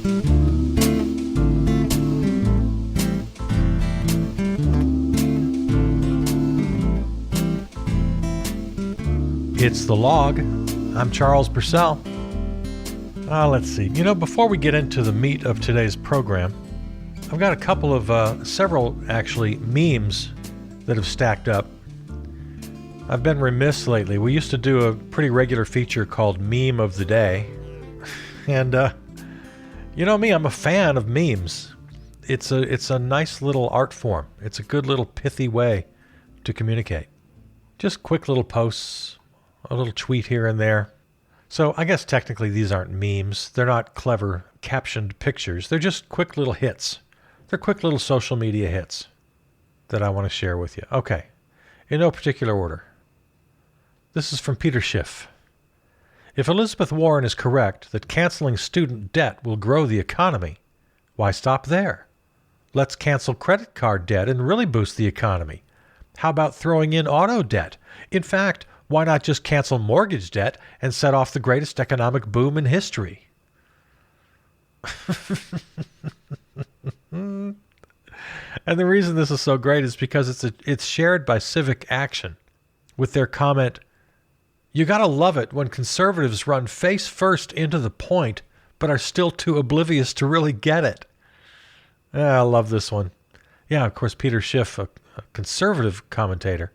It's The Log. I'm Charles Purcell. Let's see. Before we get into the meat of today's program, I've got a couple of, several actually, memes that have stacked up. I've been remiss lately. We used to do a pretty regular feature called Meme of the Day. And, you know me, I'm a fan of memes. It's a nice little art form. It's a good little pithy way to communicate. Just quick little posts, a little tweet here and there. So I guess technically these aren't memes. They're not clever captioned pictures. They're just quick little hits. They're quick little social media hits that I want to share with you. Okay, in no particular order. This is from Peter Schiff. If Elizabeth Warren is correct that canceling student debt will grow the economy, why stop there? Let's cancel credit card debt and really boost the economy. How about throwing in auto debt? In fact, why not just cancel mortgage debt and set off the greatest economic boom in history? And the reason this is so great is because it's shared by Civic Action with their comment, "You gotta love it when conservatives run face first into the point but are still too oblivious to really get it." I love this one. Yeah, of course, Peter Schiff, a conservative commentator.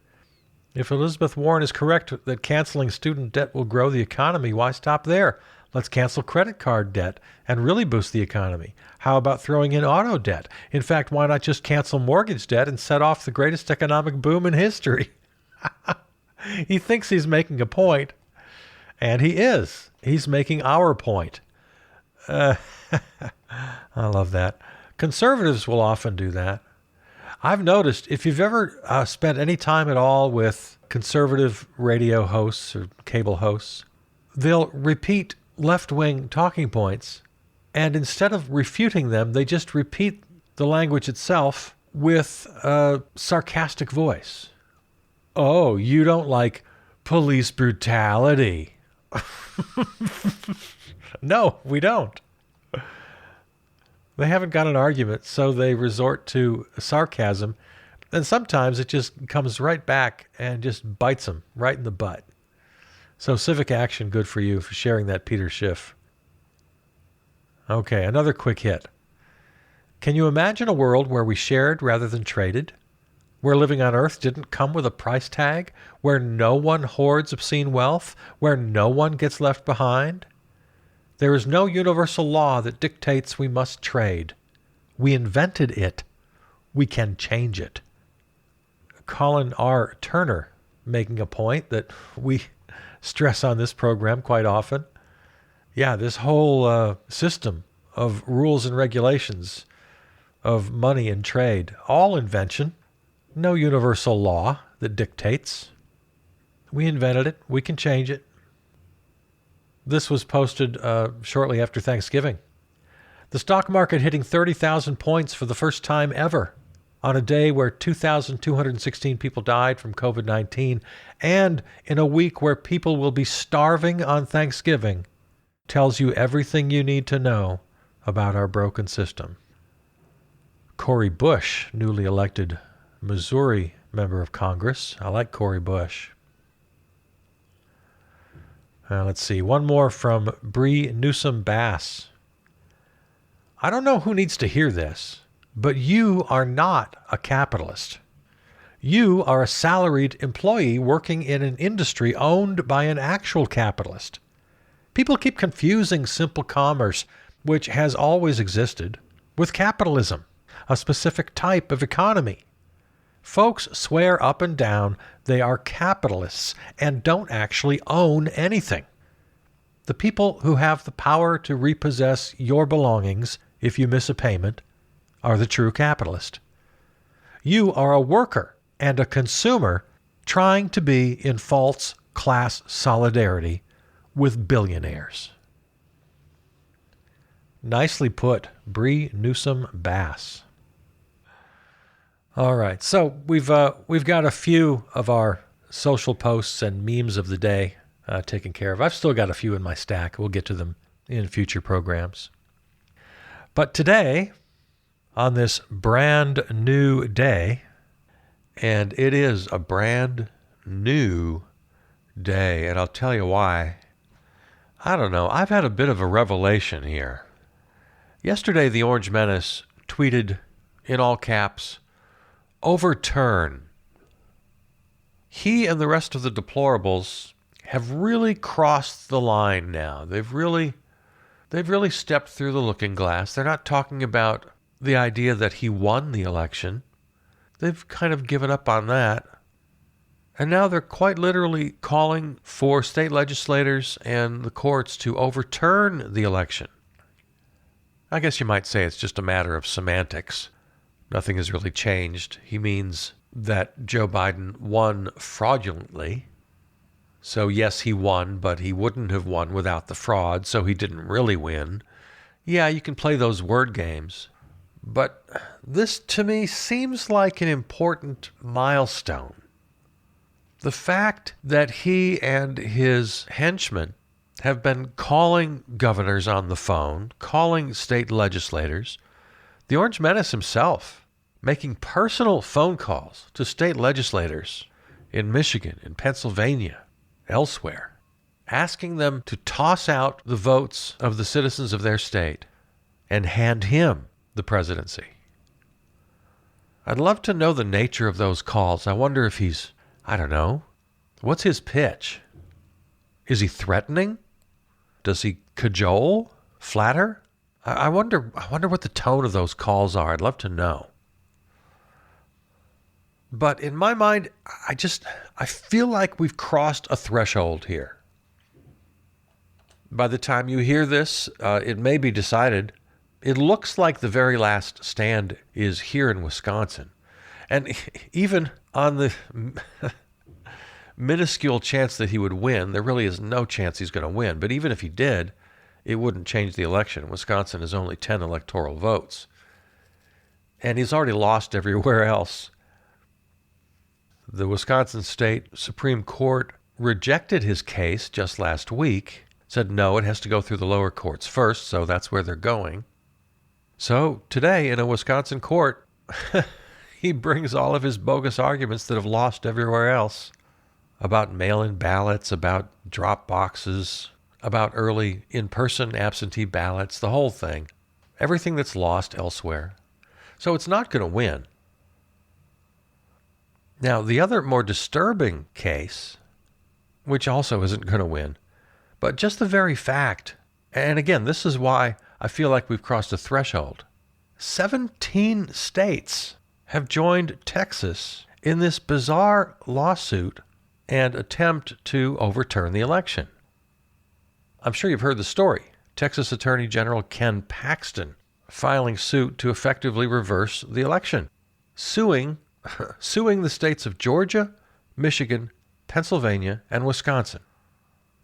If Elizabeth Warren is correct that canceling student debt will grow the economy, why stop there? Let's cancel credit card debt and really boost the economy. How about throwing in auto debt? In fact, why not just cancel mortgage debt and set off the greatest economic boom in history? He thinks he's making a point, and he is. He's making our point. I love that. Conservatives will often do that. I've noticed if you've ever spent any time at all with conservative radio hosts or cable hosts, they'll repeat left-wing talking points, and instead of refuting them, they just repeat the language itself with a sarcastic voice. Oh, you don't like police brutality. No, we don't. They haven't got an argument, so they resort to sarcasm, and sometimes it just comes right back and just bites them right in the butt. So Civic Action, good for you for sharing that, Peter Schiff. Okay, another quick hit. Can you imagine a world where we shared rather than traded? Where living on Earth didn't come with a price tag? Where no one hoards obscene wealth? Where no one gets left behind? There is no universal law that dictates we must trade. We invented it. We can change it. Colin R. Turner making a point that we stress on this program quite often. Yeah, this whole system of rules and regulations of money and trade, all invention, no universal law that dictates. We invented it. We can change it. This was posted shortly after Thanksgiving. The stock market hitting 30,000 points for the first time ever on a day where 2,216 people died from COVID-19 and in a week where people will be starving on Thanksgiving tells you everything you need to know about our broken system. Cori Bush, newly elected Missouri member of Congress. I like Cori Bush. Let's see. One more from Bree Newsom Bass. I don't know who needs to hear this, but you are not a capitalist. You are a salaried employee working in an industry owned by an actual capitalist. People keep confusing simple commerce, which has always existed, with capitalism, a specific type of economy. Folks swear up and down they are capitalists and don't actually own anything. The people who have the power to repossess your belongings if you miss a payment are the true capitalist. You are a worker and a consumer trying to be in false class solidarity with billionaires. Nicely put, Bree Newsom Bass. All right, so we've got a few of our social posts and memes of the day taken care of. I've still got a few in my stack. We'll get to them in future programs. But today, on this brand new day, and it is a brand new day, and I'll tell you why. I don't know. I've had a bit of a revelation here. Yesterday, the Orange Menace tweeted in all caps, "Overturn." He and the rest of the deplorables have really crossed the line now. They've really stepped through the looking glass. They're not talking about the idea that he won the election. They've kind of given up on that. And now they're quite literally calling for state legislators and the courts to overturn the election. I guess you might say it's just a matter of semantics. Nothing has really changed. He means that Joe Biden won fraudulently. So yes, he won, but he wouldn't have won without the fraud, so he didn't really win. Yeah, you can play those word games. But this, to me, seems like an important milestone. The fact that he and his henchmen have been calling governors on the phone, calling state legislators, the Orange Menace himself making personal phone calls to state legislators in Michigan, in Pennsylvania, elsewhere, asking them to toss out the votes of the citizens of their state and hand him the presidency. I'd love to know the nature of those calls. I wonder if he's, I don't know, what's his pitch? Is he threatening? Does he cajole? Flatter? I wonder what the tone of those calls are. I'd love to know. But in my mind, I feel like we've crossed a threshold here. By the time you hear this, it may be decided. It looks like the very last stand is here in Wisconsin. And even on the minuscule chance that he would win, there really is no chance he's going to win. But even if he did, it wouldn't change the election. Wisconsin is only 10 electoral votes. And he's already lost everywhere else. The Wisconsin State Supreme Court rejected his case just last week, said no, it has to go through the lower courts first, so that's where they're going. So today in a Wisconsin court, he brings all of his bogus arguments that have lost everywhere else about mail-in ballots, about drop boxes, about early in-person absentee ballots, the whole thing. Everything that's lost elsewhere. So it's not going to win. Now, the other more disturbing case, which also isn't going to win, but just the very fact, and again, this is why I feel like we've crossed a threshold. 17 states have joined Texas in this bizarre lawsuit and attempt to overturn the election. I'm sure you've heard the story. Texas Attorney General Ken Paxton filing suit to effectively reverse the election, suing the states of Georgia, Michigan, Pennsylvania, and Wisconsin,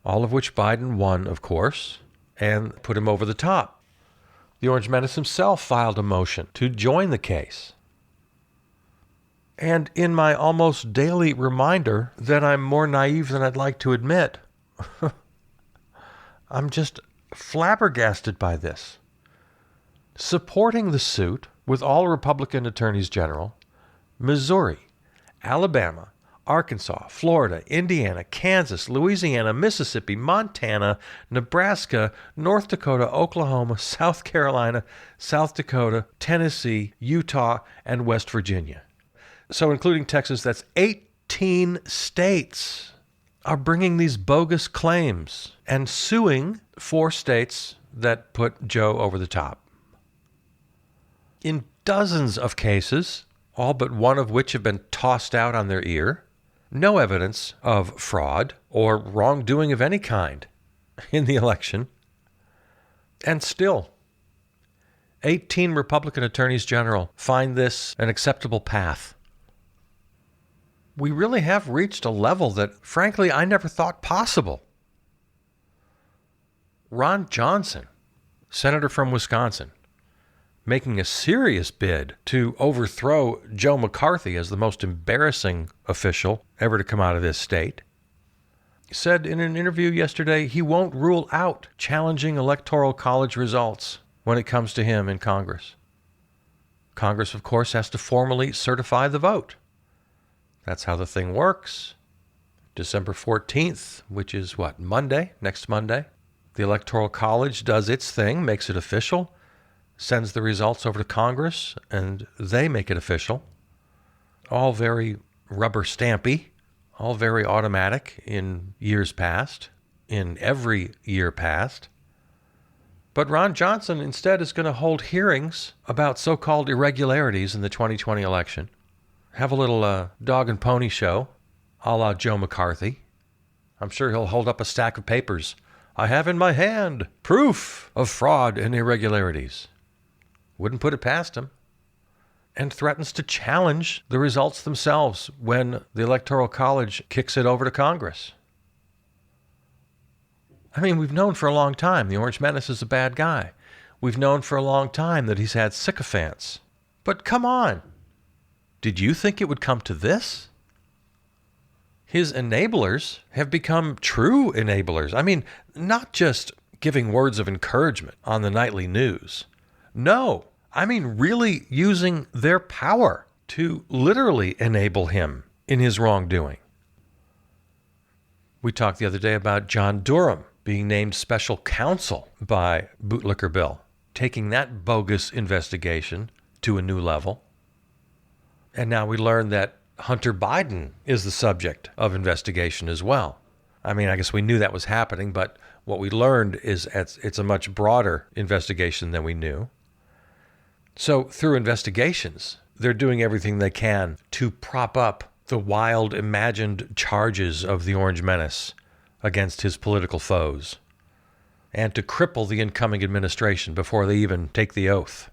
all of which Biden won, of course, and put him over the top. The Orange Menace himself filed a motion to join the case. And in my almost daily reminder that I'm more naive than I'd like to admit, I'm just flabbergasted by this. Supporting the suit with all Republican attorneys general, Missouri, Alabama, Arkansas, Florida, Indiana, Kansas, Louisiana, Mississippi, Montana, Nebraska, North Dakota, Oklahoma, South Carolina, South Dakota, Tennessee, Utah, and West Virginia. So including Texas, that's 18 states are bringing these bogus claims and suing 4 states that put Joe over the top. In dozens of cases, all but one of which have been tossed out on their ear, no evidence of fraud or wrongdoing of any kind in the election. And still, 18 Republican attorneys general find this an acceptable path. We really have reached a level that, frankly, I never thought possible. Ron Johnson, senator from Wisconsin, making a serious bid to overthrow Joe McCarthy as the most embarrassing official ever to come out of this state, said in an interview yesterday he won't rule out challenging electoral college results when it comes to him in Congress. Congress, of course, has to formally certify the vote. That's how the thing works. December 14th, which is what, Monday, next Monday, the Electoral College does its thing, makes it official, sends the results over to Congress, and they make it official. All very rubber stampy, all very automatic in years past, in every year past. But Ron Johnson instead is going to hold hearings about so-called irregularities in the 2020 election. Have a little dog and pony show, a la Joe McCarthy. I'm sure he'll hold up a stack of papers. I have in my hand proof of fraud and irregularities. Wouldn't put it past him. And threatens to challenge the results themselves when the Electoral College kicks it over to Congress. I mean, we've known for a long time the Orange Menace is a bad guy. We've known for a long time that he's had sycophants. But come on. Did you think it would come to this? His enablers have become true enablers. I mean, not just giving words of encouragement on the nightly news. No, I mean really using their power to literally enable him in his wrongdoing. We talked the other day about John Durham being named special counsel by Bootlicker Bill, taking that bogus investigation to a new level. And now we learn that Hunter Biden is the subject of investigation as well. I mean, I guess we knew that was happening, but what we learned is it's a much broader investigation than we knew. So through investigations, they're doing everything they can to prop up the wild imagined charges of the Orange Menace against his political foes, and to cripple the incoming administration before they even take the oath.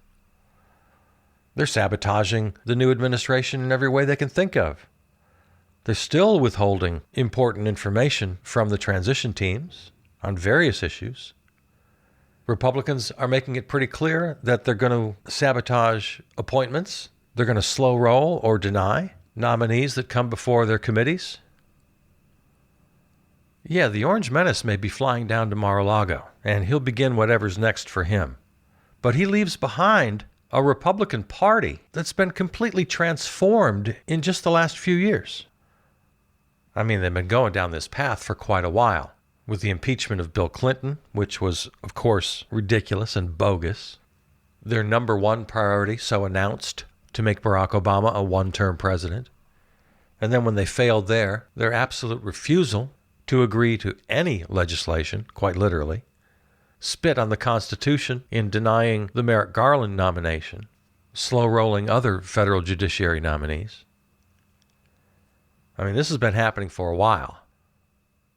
They're sabotaging the new administration in every way they can think of. They're still withholding important information from the transition teams on various issues. Republicans are making it pretty clear that they're going to sabotage appointments. They're going to slow roll or deny nominees that come before their committees. Yeah, the Orange Menace may be flying down to Mar-a-Lago, and he'll begin whatever's next for him. But he leaves behind a Republican Party that's been completely transformed in just the last few years. I mean, they've been going down this path for quite a while, with the impeachment of Bill Clinton, which was, of course, ridiculous and bogus. Their number one priority, so announced, to make Barack Obama a one-term president. And then when they failed there, their absolute refusal to agree to any legislation, quite literally, spit on the Constitution in denying the Merrick Garland nomination, slow-rolling other federal judiciary nominees. I mean, this has been happening for a while,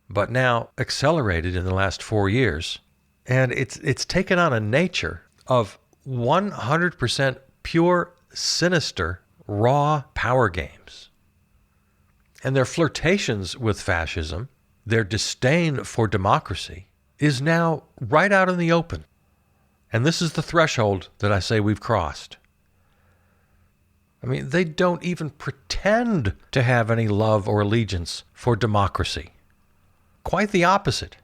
but now accelerated in the last 4 years, and it's taken on a nature of 100% pure, sinister, raw power games. And their flirtations with fascism, their disdain for democracy, is now right out in the open. And this is the threshold that I say we've crossed. I mean, they don't even pretend to have any love or allegiance for democracy. Quite the opposite.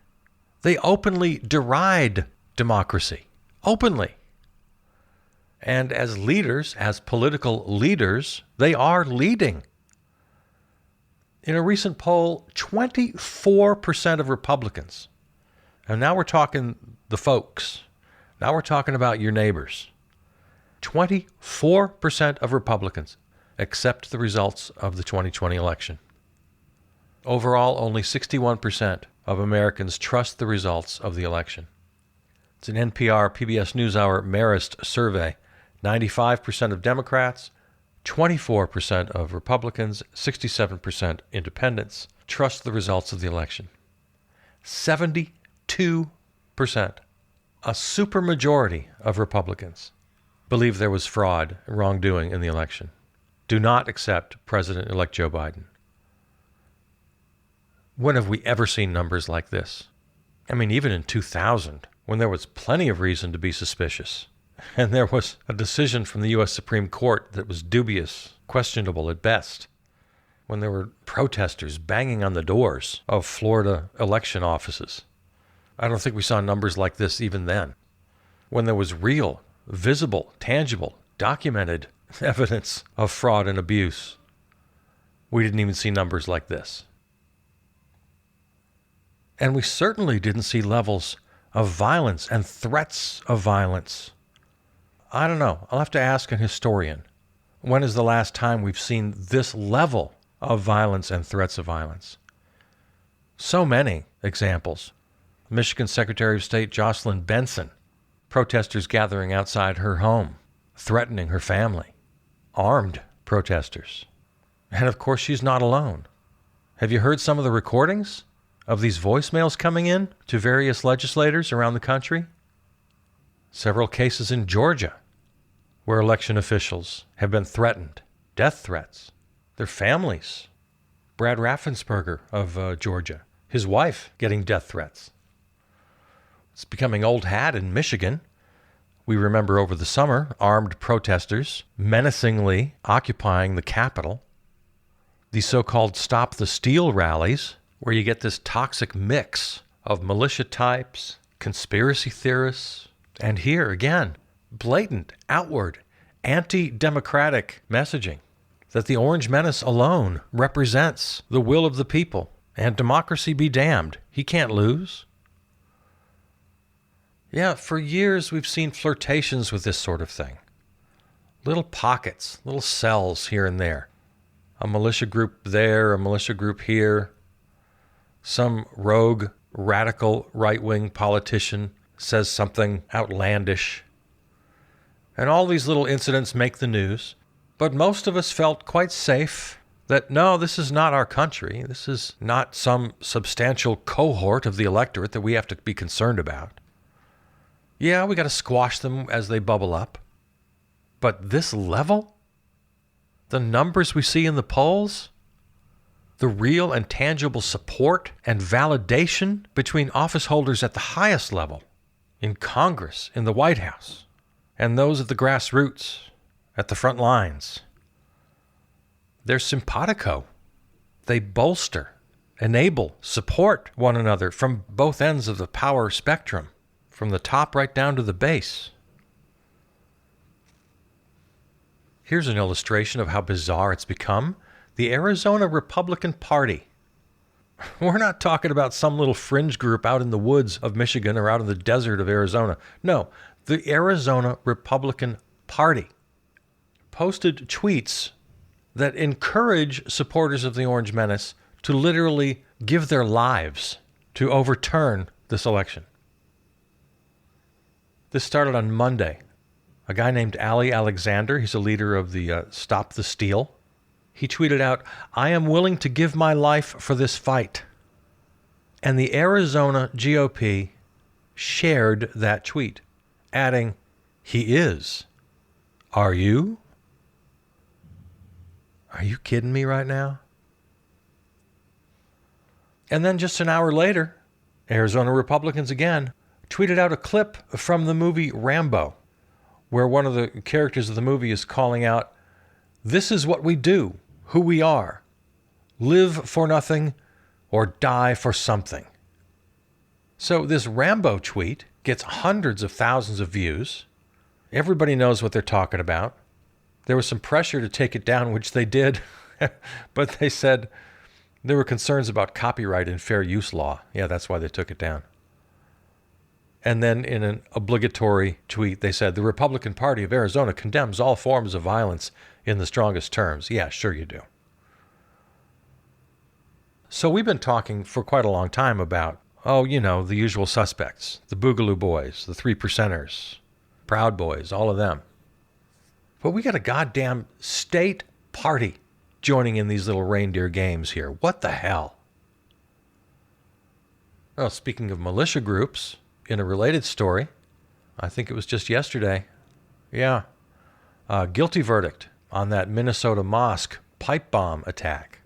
They openly deride democracy. Openly. And as leaders, as political leaders, they are leading. In a recent poll, 24% of Republicans, and now we're talking the folks, now we're talking about your neighbors, 24% of Republicans accept the results of the 2020 election. Overall, only 61% of Americans trust the results of the election. It's an NPR PBS NewsHour Marist survey. 95% of Democrats, 24% of Republicans, 67% independents trust the results of the election. 72%, a supermajority of Republicans, believe there was fraud and wrongdoing in the election. Do not accept President-elect Joe Biden. When have we ever seen numbers like this? I mean, even in 2000, when there was plenty of reason to be suspicious, and there was a decision from the U.S. Supreme Court that was dubious, questionable at best, when there were protesters banging on the doors of Florida election offices. I don't think we saw numbers like this even then. when there was real, visible, tangible, documented evidence of fraud and abuse. We didn't even see numbers like this. And we certainly didn't see levels of violence and threats of violence. I don't know. I'll have to ask an historian. When is the last time we've seen this level of violence and threats of violence? So many examples. Michigan Secretary of State Jocelyn Benson, protesters gathering outside her home, threatening her family, armed protesters. And of course, she's not alone. Have you heard some of the recordings of these voicemails coming in to various legislators around the country? Several cases in Georgia where election officials have been threatened, death threats, their families. Brad Raffensperger of Georgia, his wife getting death threats. It's becoming old hat in Michigan. We remember over the summer, armed protesters menacingly occupying the Capitol. These so-called Stop the Steal rallies, where you get this toxic mix of militia types, conspiracy theorists, and here again, blatant, outward, anti-democratic messaging that the Orange Menace alone represents the will of the people, and democracy be damned. He can't lose. Yeah, for years we've seen flirtations with this sort of thing. Little pockets, little cells here and there. A militia group there, a militia group here. Some rogue, radical, right-wing politician says something outlandish. And all these little incidents make the news. But most of us felt quite safe that, no, this is not our country. This is not some substantial cohort of the electorate that we have to be concerned about. Yeah, we got to squash them as they bubble up. But this level? The numbers we see in the polls? The real and tangible support and validation between office holders at the highest level, in Congress, in the White House, and those at the grassroots, at the front lines. They're simpatico. They bolster, enable, support one another from both ends of the power spectrum, from the top right down to the base. Here's an illustration of how bizarre it's become. The Arizona Republican Party. We're not talking about some little fringe group out in the woods of Michigan or out in the desert of Arizona. No, the Arizona Republican Party posted tweets that encourage supporters of the Orange Menace to literally give their lives to overturn this election. This started on Monday. A guy named Ali Alexander, he's a leader of the Stop the Steal. He tweeted out, "I am willing to give my life for this fight." And the Arizona GOP shared that tweet, adding, "He is. Are you? Are you kidding me right now?" And then just an hour later, Arizona Republicans again tweeted out a clip from the movie Rambo, where one of the characters of the movie is calling out, "This is what we do, who we are. Live for nothing or die for something." So this Rambo tweet gets hundreds of thousands of views. Everybody knows what they're talking about. There was some pressure to take it down, which they did, but they said there were concerns about copyright and fair use law. Yeah, that's why they took it down. And then in an obligatory tweet, they said, "The Republican Party of Arizona condemns all forms of violence in the strongest terms." Yeah, sure you do. So we've been talking for quite a long time about, the usual suspects, the Boogaloo Boys, the Three Percenters, Proud Boys, all of them. But we got a goddamn state party joining in these little reindeer games here. What the hell? Well, speaking of militia groups, in a related story, I think it was just yesterday, guilty verdict on that Minnesota mosque pipe bomb attack.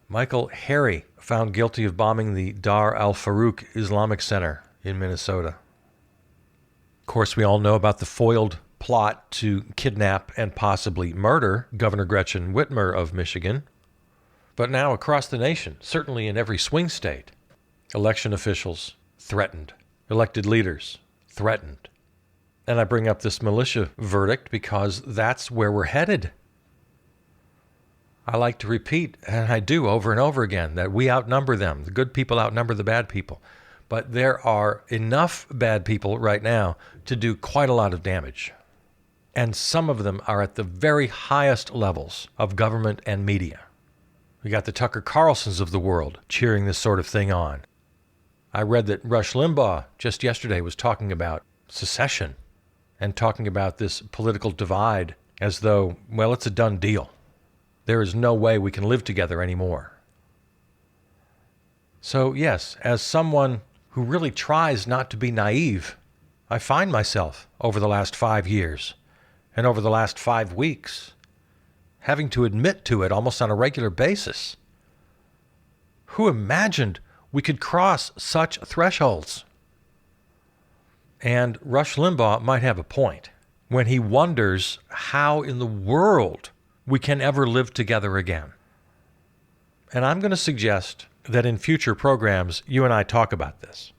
Michael Harry found guilty of bombing the Dar al-Farouk Islamic Center in Minnesota. Of course, we all know about the foiled plot to kidnap and possibly murder Governor Gretchen Whitmer of Michigan. But now across the nation, certainly in every swing state, election officials threatened. Elected leaders threatened. And I bring up this militia verdict because that's where we're headed. I like to repeat, and I do over and over again, that we outnumber them. The good people outnumber the bad people. But there are enough bad people right now to do quite a lot of damage. And some of them are at the very highest levels of government and media. We got the Tucker Carlsons of the world cheering this sort of thing on. I read that Rush Limbaugh just yesterday was talking about secession and talking about this political divide as though, well, it's a done deal. There is no way we can live together anymore. So yes, as someone who really tries not to be naive, I find myself over the last 5 years and over the last 5 weeks having to admit to it almost on a regular basis. Who imagined we could cross such thresholds? And Rush Limbaugh might have a point when he wonders how in the world we can ever live together again. And I'm going to suggest that in future programs, you and I talk about this.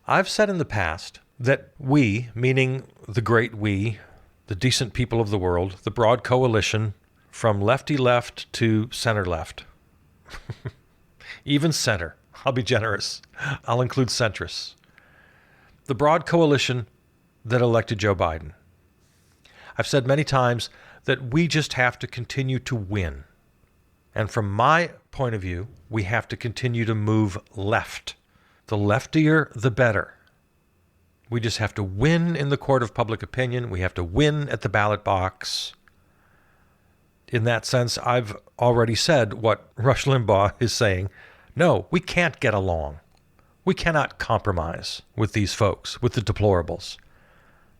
I've said in the past that we, meaning the great we, the decent people of the world, the broad coalition from lefty left to center left, even center, I'll be generous, I'll include centrists, the broad coalition that elected Joe Biden. I've said many times that we just have to continue to win. And from my point of view, we have to continue to move left. The leftier, the better. We just have to win in the court of public opinion. We have to win at the ballot box. In that sense, I've already said what Rush Limbaugh is saying. No, we can't get along. We cannot compromise with these folks, with the deplorables.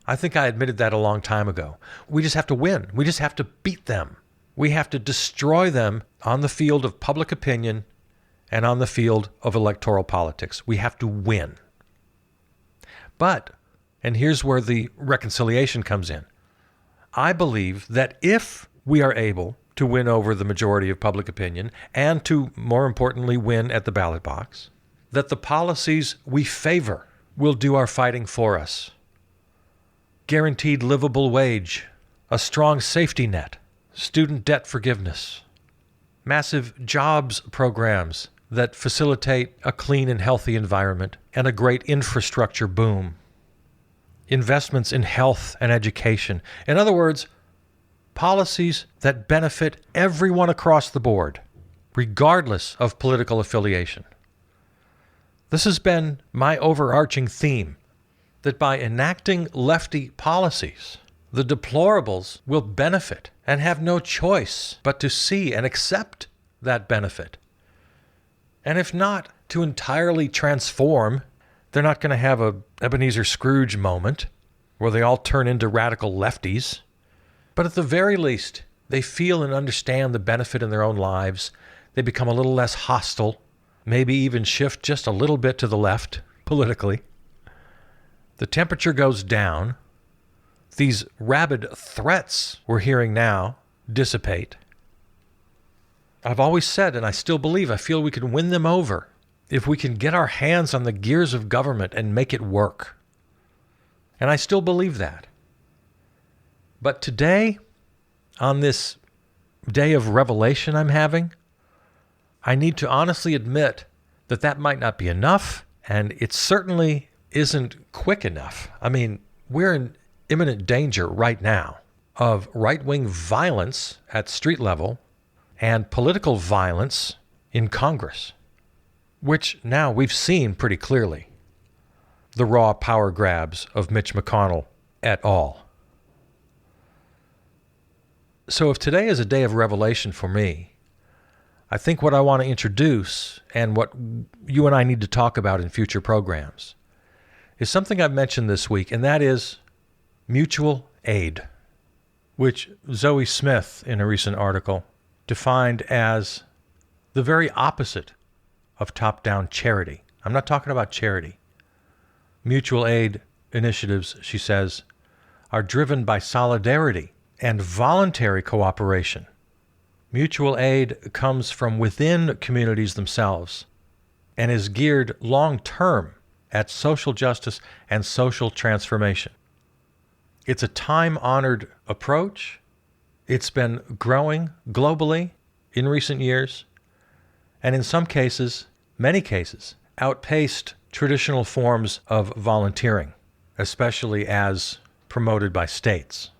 I think I admitted that a long time ago. We just have to win. We just have to beat them. We have to destroy them on the field of public opinion and on the field of electoral politics. We have to win. But, and here's where the reconciliation comes in, I believe that if we are able to win over the majority of public opinion and to, more importantly, win at the ballot box, that the policies we favor will do our fighting for us. Guaranteed livable wage, a strong safety net, student debt forgiveness, massive jobs programs that facilitate a clean and healthy environment and a great infrastructure boom, investments in health and education. In other words, policies that benefit everyone across the board, regardless of political affiliation. This has been my overarching theme, that by enacting lefty policies, the deplorables will benefit and have no choice but to see and accept that benefit. And if not to entirely transform, they're not going to have a Ebenezer Scrooge moment where they all turn into radical lefties. But at the very least, they feel and understand the benefit in their own lives. They become a little less hostile, maybe even shift just a little bit to the left politically. The temperature goes down. These rabid threats we're hearing now dissipate. I've always said, and I still believe, I feel we can win them over if we can get our hands on the gears of government and make it work. And I still believe that. But today, on this day of revelation I'm having, I need to honestly admit that that might not be enough, and it certainly isn't quick enough. I mean, we're in imminent danger right now of right-wing violence at street level and political violence in Congress, which now we've seen pretty clearly. The raw power grabs of Mitch McConnell et al. So if today is a day of revelation for me, I think what I want to introduce and what you and I need to talk about in future programs is something I've mentioned this week, and that is mutual aid, which Zoe Smith, in a recent article, defined as the very opposite of top-down charity. I'm not talking about charity. Mutual aid initiatives, she says, are driven by solidarity and voluntary cooperation. Mutual aid comes from within communities themselves and is geared long-term at social justice and social transformation. It's a time-honored approach. It's been growing globally in recent years, and in some cases, many cases, outpaced traditional forms of volunteering, especially as promoted by states.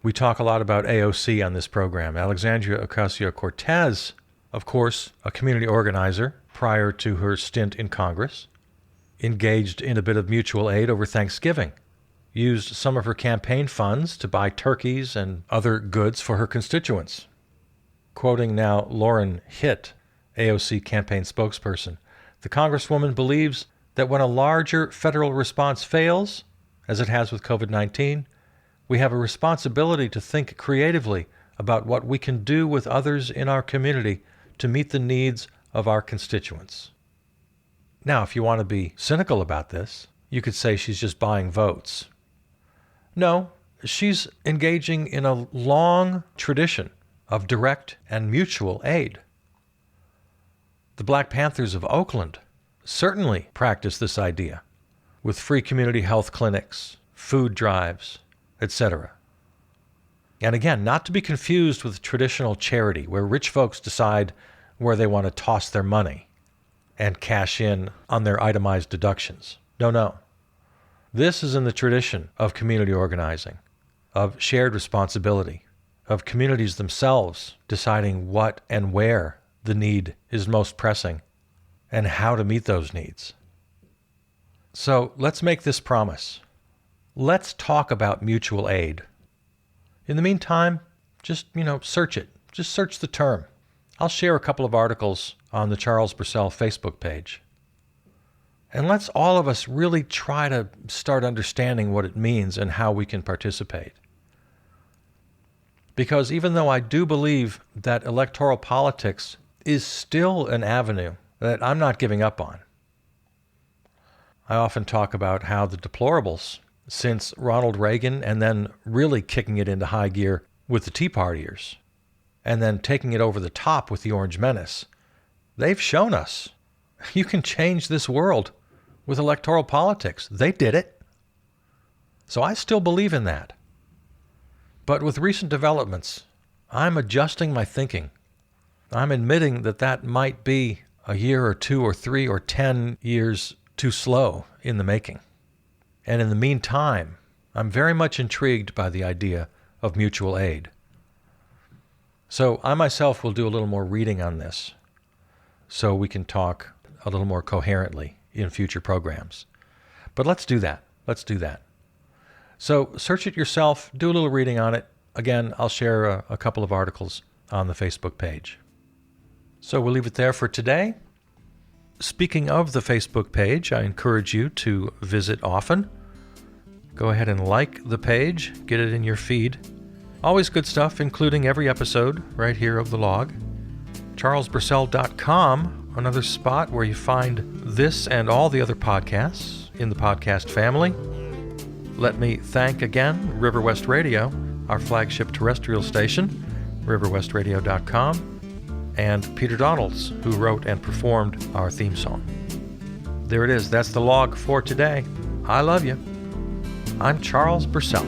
We talk a lot about AOC on this program. Alexandria Ocasio-Cortez, of course, a community organizer prior to her stint in Congress, engaged in a bit of mutual aid over Thanksgiving, used some of her campaign funds to buy turkeys and other goods for her constituents. Quoting now Lauren Hitt, AOC campaign spokesperson, the Congresswoman believes that when a larger federal response fails, as it has with COVID-19, we have a responsibility to think creatively about what we can do with others in our community to meet the needs of our constituents. Now, if you want to be cynical about this, you could say she's just buying votes. No, she's engaging in a long tradition of direct and mutual aid. The Black Panthers of Oakland certainly practice this idea with free community health clinics, food drives, etc. And again, not to be confused with traditional charity, where rich folks decide where they want to toss their money and cash in on their itemized deductions. No. This is in the tradition of community organizing, of shared responsibility, of communities themselves deciding what and where the need is most pressing and how to meet those needs. So let's make this promise. Let's talk about mutual aid. In the meantime, just, search it. Just search the term. I'll share a couple of articles on the Charles Burcell Facebook page. And let's all of us really try to start understanding what it means and how we can participate. Because even though I do believe that electoral politics is still an avenue that I'm not giving up on, I often talk about how the deplorables, since Ronald Reagan and then really kicking it into high gear with the Tea Partiers, and then taking it over the top with the Orange Menace, they've shown us you can change this world with electoral politics. They did it. So I still believe in that. But with recent developments, I'm adjusting my thinking. I'm admitting that that might be a year or 2 or 3 or 10 years too slow in the making. And in the meantime, I'm very much intrigued by the idea of mutual aid. So I myself will do a little more reading on this so we can talk a little more coherently in future programs. But let's do that. So search it yourself, do a little reading on it. Again, I'll share a couple of articles on the Facebook page. So we'll leave it there for today. Speaking of the Facebook page, I encourage you to visit often. Go ahead and like the page, get it in your feed. Always good stuff, including every episode right here of The Log. CharlesBurcell.com, another spot where you find this and all the other podcasts in the podcast family. Let me thank again River West Radio, our flagship terrestrial station, riverwestradio.com, and Peter Donalds, who wrote and performed our theme song. There it is. That's The Log for today. I love you. I'm Charles Burcell.